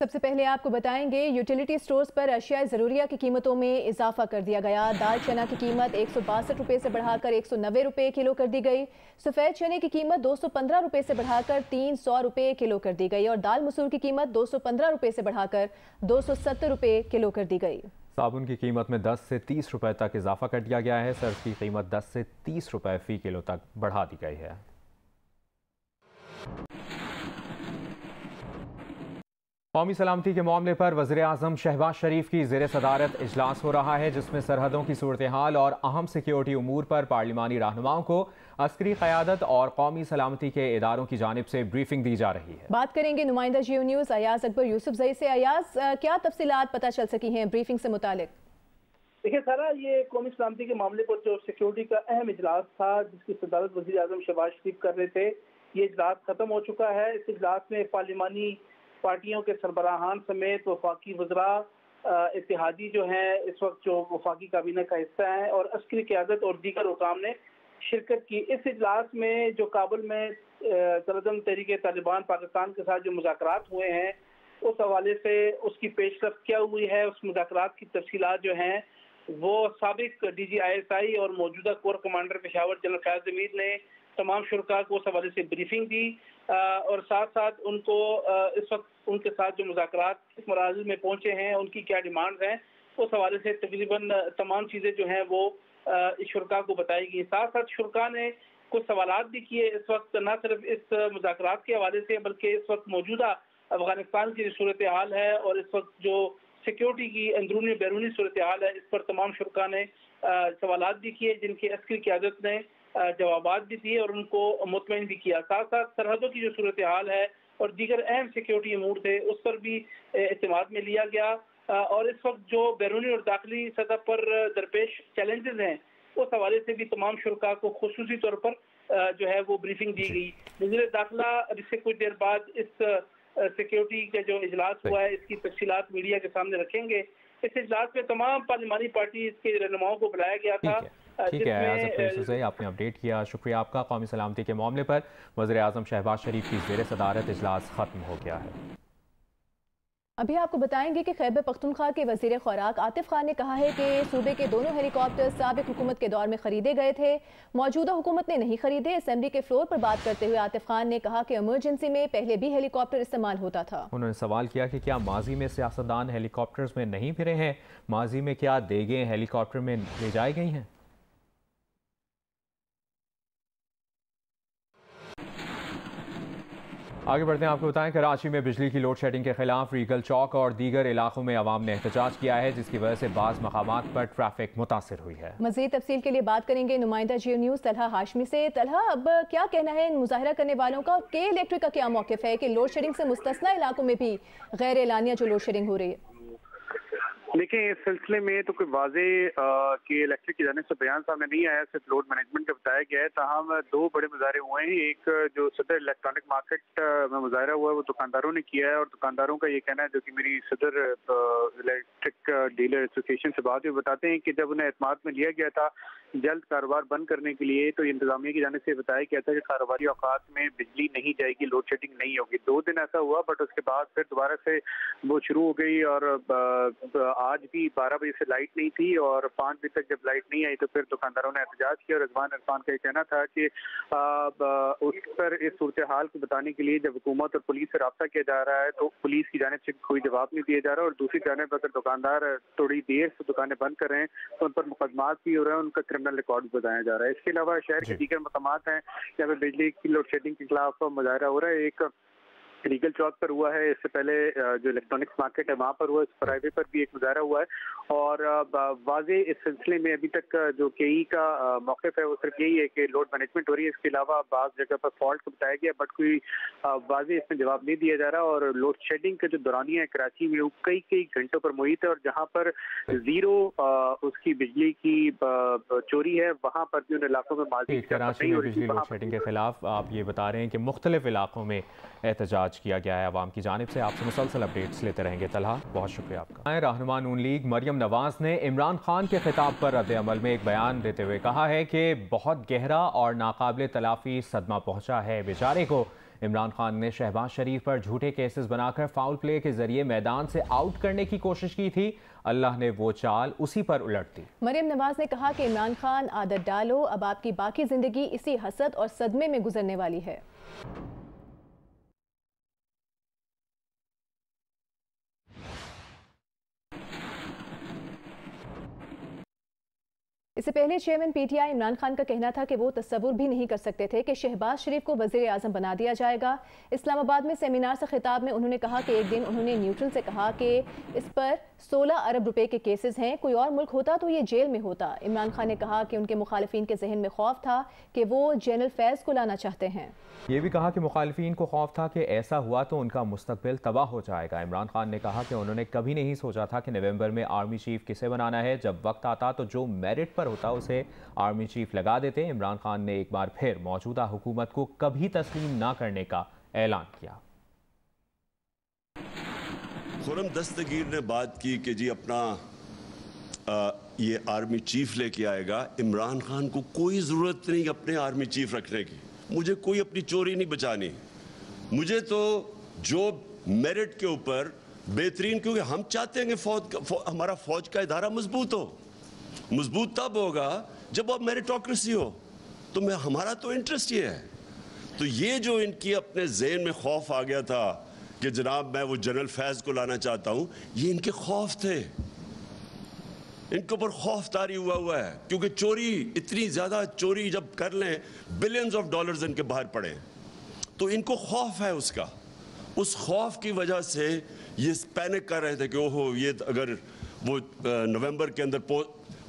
सबसे पहले आपको बताएंगे यूटिलिटी स्टोर्स पर अशिया ज़रूरिया की कीमतों में इजाफा कर दिया गया। दाल चना की कीमत 162 रुपये से बढ़ाकर 190 रुपये किलो कर दी गई। सफ़ेद चने की कीमत 215 रुपये से बढ़ाकर 300 रुपये किलो कर दी गई और दाल मसूर की कीमत 215 रुपये से बढ़ाकर 270 रुपये किलो कर दी गई। साबुन की कीमत में 10 से 30 रुपये तक इजाफा कर दिया गया है। सर्फ की कीमत 10 से 30 रुपये फ़ी किलो तक बढ़ा दी गई है। कौमी सलामती के मामले पर वज़ीर-ए-आज़म शहबाज शरीफ की ज़ेर सदारत इजलास हो रहा है, जिसमें सरहदों की सूरत हाल और अहम सिक्योरिटी उमूर पर पार्लिमानी रहनुमाओं को अस्करी क़यादत और कौमी सलामती के इदारों की जानिब से ब्रीफिंग दी जा रही है। बात करेंगे नुमाइंदा जियो न्यूज़ अयाज अकबर यूसुफजई से। अयाज, क्या तफसीलात पता चल सकी हैं ब्रीफिंग से मुतालिक? देखिए सारा, ये कौमी सलामती के मामले पर जो सिक्योरिटी का अहम इजलास था जिसकी सदारत वज़ीर-ए-आज़म शहबाज शरीफ कर रहे थे, ये इजलास खत्म हो चुका है। इस इजलास में पार्लिमानी पार्टियों के सरबराहान समेत वफाकी वज़रा, इत्तेहादी जो हैं इस वक्त जो वफाकी काबीना का हिस्सा हैं, और अस्करी क़यादत और दीगर हुकाम ने शिरकत की। इस इजलास में जो काबुल में तलदम तहरीक तालिबान पाकिस्तान के साथ जो मुज़ाकरात हुए हैं, उस हवाले से उसकी पेशरफ्त क्या हुई है, उस मुज़ाकरात की तफसीलात जो हैं वो साबिक DGISI और मौजूदा core commander Peshawar general Fayaz Hamid ने तमाम शुरका को उस हवाले से ब्रीफिंग दी और साथ साथ उनको इस वक्त उनके साथ जो मुज़ाकरात इस मराज़िल में पहुँचे हैं उनकी क्या डिमांड्स हैं, उस हवाले से तकरीबन तमाम चीज़ें जो हैं वो इस शुरका को बताई गई। साथ साथ शुरका ने कुछ सवालात भी किए इस वक्त, न सिर्फ इस मुज़ाकरात के हवाले से बल्कि इस वक्त मौजूदा अफगानिस्तान की जो सूरत हाल है और इस वक्त जो सिक्योरिटी की अंदरूनी बैरूनी सूरत हाल है, इस पर तमाम शुरका ने सवालात भी किए, जिनकी अस्करी क़यादत ने जवाबात भी दिए और उनको मुतमईन भी किया। साथ साथ सरहदों की जो सूरत हाल है और दीगर अहम सिक्योरिटी अमूर थे उस पर भी इत्तेमाद में लिया गया और इस वक्त जो बैरूनी और दाखिली सतह पर दरपेश चैलेंजेस हैं उस हवाले से भी तमाम शुरका को खुसूसी तौर पर जो है वो ब्रीफिंग दी गई। वज़ीर दाखिला इससे कुछ देर बाद इस सिक्योरिटी का जो इजलास हुआ है इसकी तफसीलात मीडिया के सामने रखेंगे। इस इजलास में तमाम पार्लिमानी पार्टी के रहनुमाओं को बुलाया गया था। ठीक है, आपने अपडेट किया, शुक्रिया आपका। कौमी सलामती के मामले पर वज़ीर-ए-आज़म शहबाज शरीफ की ज़ेर सदारत इजलास ख़त्म हो गया है। अभी आपको बताएंगे कि खैबर पख्तूनख्वा के वज़ीर खुराक आतिफ खान ने कहा है कि सूबे के दोनों हेलीकॉप्टर साबिक हुकूमत के दौर में खरीदे गए थे, मौजूदा हुकूमत ने नहीं खरीदे। असेंबली के फ्लोर पर बात करते हुए आतिफ खान ने कहा कि इमरजेंसी में पहले भी हेलीकॉप्टर इस्तेमाल होता था। उन्होंने सवाल किया कि क्या माजी में सियासतदान हेलीकॉप्टर्स में नहीं फिरे हैं, माजी में क्या देगें हेलीकॉप्टर में ले जाई गई हैं। आगे बढ़ते हैं, आपको बताएं कराची में बिजली की लोड शेडिंग के खिलाफ रीगल चौक और दीगर इलाकों में अवाम ने एहतजाज किया है, जिसकी वजह से बाज़ मकामात पर ट्रैफिक मुतासिर हुई है। मज़ीद तफसील के लिए बात करेंगे नुमाइंदा जियो न्यूज़ तलहा हाशमी से। तलहा, अब क्या कहना है इन मुजाहिरा करने वालों का, के इलेक्ट्रिक का क्या मौक़िफ़ है कि लोड शेडिंग से मुस्तस्ना इलाकों में भी गैर एलानिया जो लोड शेडिंग हो रही है? देखिए, इस सिलसिले में तो कोई वाजे कि इलेक्ट्रिक की जानिब से बयान सामने नहीं आया, सिर्फ लोड मैनेजमेंट का बताया गया है। ताहम दो बड़े मुजाहरे हुए हैं। एक जो सदर इलेक्ट्रॉनिक मार्केट में मुजाहरा हुआ है वो दुकानदारों ने किया है और दुकानदारों का ये कहना है, जो कि मेरी सदर इलेक्ट्रिक डीलर एसोसिएशन से बात हुई, बताते हैं कि जब उन्हें एतमाद में लिया गया था जल्द कारोबार बंद करने के लिए, तो इंतजामिया की जानिब से बताया गया था कि कारोबारी औकात में बिजली नहीं जाएगी, लोड शेडिंग नहीं होगी। 2 दिन ऐसा हुआ, बट उसके बाद फिर दोबारा से वो शुरू हो गई और आज भी 12 बजे से लाइट नहीं थी और 5 बजे तक जब लाइट नहीं आई तो फिर दुकानदारों ने एहतजाज किया। और रिजवान इरफान का ये कहना था कि उस पर इस सूरत हाल को बताने के लिए जब हुकूमत और पुलिस से रब्ता किया जा रहा है तो पुलिस की जानिब से कोई जवाब नहीं दिया जा रहा, और दूसरी जानिब अगर दुकानदार थोड़ी देर से दुकानें बंद कर रहे हैं तो उन पर मुकदमात भी हो रहे हैं, उनका क्रिमिनल रिकॉर्ड बताया जा रहा है। इसके अलावा शहर के दीगर मकामात हैं जहाँ पे बिजली की लोड शेडिंग के खिलाफ मुजाहरा हो रहा है। एक रीगल चौक पर हुआ है, इससे पहले जो इलेक्ट्रॉनिक्स मार्केट है वहाँ पर हुआ, इस पर हाईवे पर भी एक मुजाहरा हुआ है। और वाजे इस सिलसिले में अभी तक जो केई का मौक़िफ़ है वो सिर्फ यही है कि लोड मैनेजमेंट हो रही है। इसके अलावा बाज़ जगह पर फॉल्ट को बताया गया, बट कोई वाजे इसमें जवाब नहीं दिया जा रहा। और लोड शेडिंग का जो दौरानिया है कराची में वो कई घंटों पर मुहित है, और जहाँ पर ज़ीरो उसकी बिजली की चोरी है वहाँ पर भी उन इलाकों में कराची में बिजली लोड शेडिंग के खिलाफ आप ये बता रहे हैं कि मुख्तलिफ इलाकों में एहतजाज किया गया है अवाम की जानिब से। आपसे मुसलसल अपडेट्स लेते रहेंगे तलहा, बहुत शुक्रिया आपका। रहनुमा नून लीग मरियम नवाज ने इमरान खान के खिताब पर रद्द अमल में एक बयान देते हुए कहा है कि बहुत गहरा और नाकाबिल तलाफी सदमा पहुंचा है बेचारे को। इमरान खान ने शहबाज शरीफ पर झूठे केसेस बनाकर फाउल प्ले के जरिए मैदान से आउट करने की कोशिश की थी। अल्लाह ने वो चाल उसी पर उलट दी। मरियम नवाज ने कहा कि इमरान खान आदत डालो, अब आपकी बाकी जिंदगी इसी हसद और सदमे में गुजरने वाली है। इससे पहले चेयरमैन पीटीआई इमरान खान का कहना था कि वो तस्वुर भी नहीं कर सकते थे कि शहबाज शरीफ को वज़ीर आज़म बना दिया जाएगा। इस्लामाबाद में सेमिनार से खिताब में उन्होंने कहा कि एक दिन उन्होंने न्यूट्रल से कहा कि इस पर 16 अरब रुपए के केसेस हैं, कोई और मुल्क होता तो ये जेल में होता। इमरान खान ने कहा कि उनके मुखालिफिन के जहन में खौफ था कि वो जनरल फैज़ को लाना चाहते हैं। ये भी कहा कि मुखालिफिन को खौफ था कि ऐसा हुआ तो उनका मुस्तकबिल तबाह हो जाएगा। इमरान खान ने कहा कि उन्होंने कभी नहीं सोचा था कि नवंबर में आर्मी चीफ किसे बनाना है। जब वक्त आता तो जो मेरिट पर होता उसे आर्मी चीफ लगा देते। इमरान खान ने एक बार फिर मौजूदा हुकूमत को कभी तस्लीम ना करने का ऐलान किया। खुर्रम दस्तगीर ने बात की कि जी अपना ये आर्मी चीफ लेके आएगा। इमरान खान को कोई ज़रूरत नहीं अपने आर्मी चीफ रखने की, मुझे कोई अपनी चोरी नहीं बचानी, मुझे तो जो मेरिट के ऊपर बेहतरीन, क्योंकि हम चाहते हैं कि हमारा फौज का इदारा मजबूत हो। मजबूत तब होगा जब अब मेरिटोक्रेसी हो, तो हमारा तो इंटरेस्ट ये है। तो ये जो इनकी अपने ज़हन में खौफ आ गया था कि जनाब मैं वो जनरल फैज़ को लाना चाहता हूँ, ये इनके खौफ थे, इनके ऊपर खौफ तारी हुआ है। क्योंकि चोरी, इतनी ज़्यादा चोरी जब कर लें, बिलियंस ऑफ डॉलर्स इनके बाहर पड़े, तो इनको खौफ है उसका। उस खौफ की वजह से ये पैनिक कर रहे थे कि ओहो ये अगर वो नवंबर के अंदर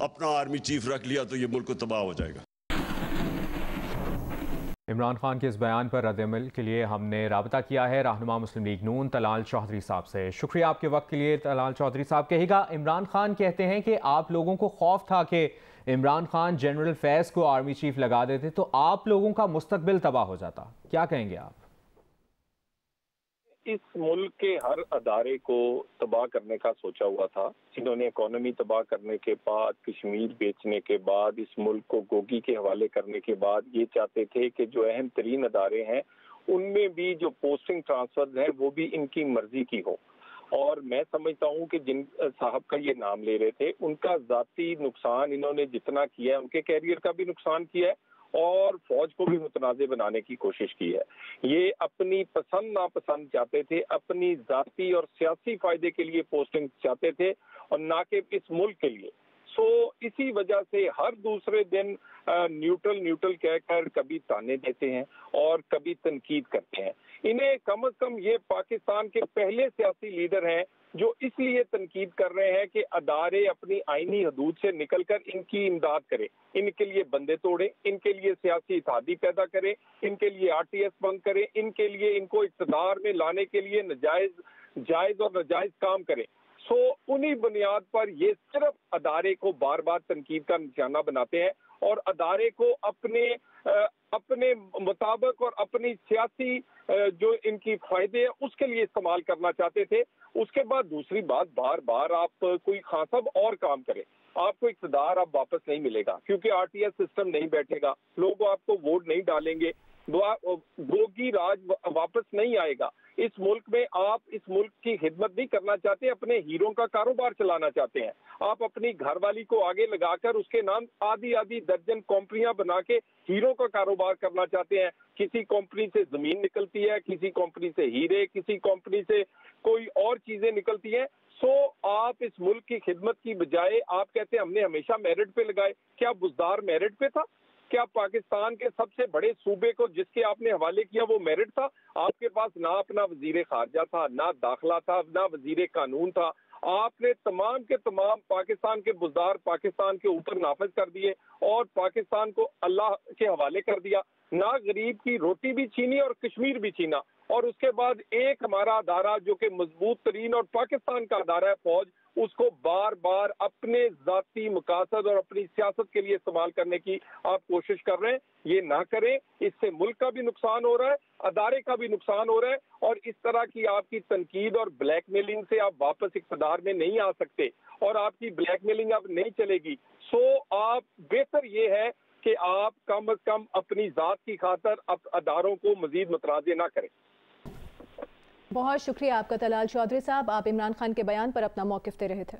अपना आर्मी चीफ रख लिया तो ये मुल्क को तबाह हो जाएगा। इमरान खान के इस बयान पर रद्द-ए-अमल के लिए हमने राबता किया है रहनुमा मुस्लिम लीग नून तलाल चौधरी साहब से। शुक्रिया आपके वक्त के लिए तलाल चौधरी साहब। कहिएगा, इमरान खान कहते हैं कि आप लोगों को खौफ था कि इमरान खान जनरल फैज़ को आर्मी चीफ लगा देते तो आप लोगों का मुस्तकबिल तबाह हो जाता, क्या कहेंगे आप? इस मुल्क के हर अदारे को तबाह करने का सोचा हुआ था। इन्होंने इकोनॉमी तबाह करने के बाद, कश्मीर बेचने के बाद, इस मुल्क को गोगी के हवाले करने के बाद ये चाहते थे कि जो अहम तरीन अदारे हैं उनमें भी जो पोस्टिंग ट्रांसफर हैं वो भी इनकी मर्जी की हो। और मैं समझता हूँ कि जिन साहब का ये नाम ले रहे थे उनका जाती नुकसान इन्होंने जितना किया है, उनके कैरियर का भी नुकसान किया है और फौज को भी मुतनाज़े बनाने की कोशिश की है। ये अपनी पसंद नापसंद चाहते थे, अपनी जाती और सियासी फायदे के लिए पोस्टिंग चाहते थे और ना कि इस मुल्क के लिए। इसी वजह से हर दूसरे दिन न्यूट्रल कहकर कभी ताने देते हैं और कभी तनकीद करते हैं। इन्हें कम से कम ये पाकिस्तान के पहले सियासी लीडर हैं जो इसलिए तनकीद कर रहे हैं कि अदारे अपनी आईनी हदूद से निकलकर इनकी इमदाद करें, इनके लिए बंदे तोड़ें, इनके लिए सियासी इत्तेहादी पैदा करें, इनके लिए आरटीएस बंद करें, इनके लिए इनको इक़्तिदार में लाने के लिए जायज और नाजायज काम करें। उन्हीं बुनियाद पर ये सिर्फ अदारे को बार बार तनकीद का निशाना बनाते हैं और अदारे को अपने मुताबिक और अपनी सियासी जो इनकी फायदे हैं उसके लिए इस्तेमाल करना चाहते थे। उसके बाद दूसरी बात, बार बार आप कोई खासब और काम करें, आपको इक़्तिदार अब वापस नहीं मिलेगा क्योंकि आरटीएस सिस्टम नहीं बैठेगा, लोग आपको वोट नहीं डालेंगे, गोगी राज वापस नहीं आएगा। इस मुल्क में आप इस मुल्क की खिदमत नहीं करना चाहते, अपने हीरों का कारोबार चलाना चाहते हैं। आप अपनी घरवाली को आगे लगाकर उसके नाम आधी दर्जन कंपनियां बना के हीरो का कारोबार करना चाहते हैं। किसी कंपनी से जमीन निकलती है, किसी कंपनी से हीरे, किसी कंपनी से कोई और चीजें निकलती हैं। आप इस मुल्क की खिदमत की बजाय आप कहते हैं हमने हमेशा मेरिट पे लगाए। क्या बुज़दार मेरिट पे था? क्या पाकिस्तान के सबसे बड़े सूबे को जिसके आपने हवाले किया वो मेरिट था? आपके पास ना अपना वजीर खारजा था, ना दाखिला था, ना वजीर कानून था। आपने तमाम के तमाम पाकिस्तान के बुज़दार पाकिस्तान के ऊपर नाफिज कर दिए और पाकिस्तान को अल्लाह के हवाले कर दिया। ना गरीब की रोटी भी छीनी और कश्मीर भी छीना। और उसके बाद एक हमारा अदारा जो कि मजबूत तरीन और पाकिस्तान का अदारा है फौज, उसको बार बार अपने जाती मकासद और अपनी सियासत के लिए इस्तेमाल करने की आप कोशिश कर रहे हैं। ये ना करें, इससे मुल्क का भी नुकसान हो रहा है, अदारे का भी नुकसान हो रहा है और इस तरह की आपकी तनकीद और ब्लैकमेलिंग से आप वापस इक़्तिदार में नहीं आ सकते और आपकी ब्लैकमेलिंग अब नहीं चलेगी। आप बेहतर ये है کہ آپ کم از کم اپنی ذات کی خاطر اداروں کو مزید متراضع نہ کریں۔ بہت شکریہ آپ کا طلال چودھری صاحب، آپ عمران خان کے بیان پر اپنا موقف دے رہے تھے۔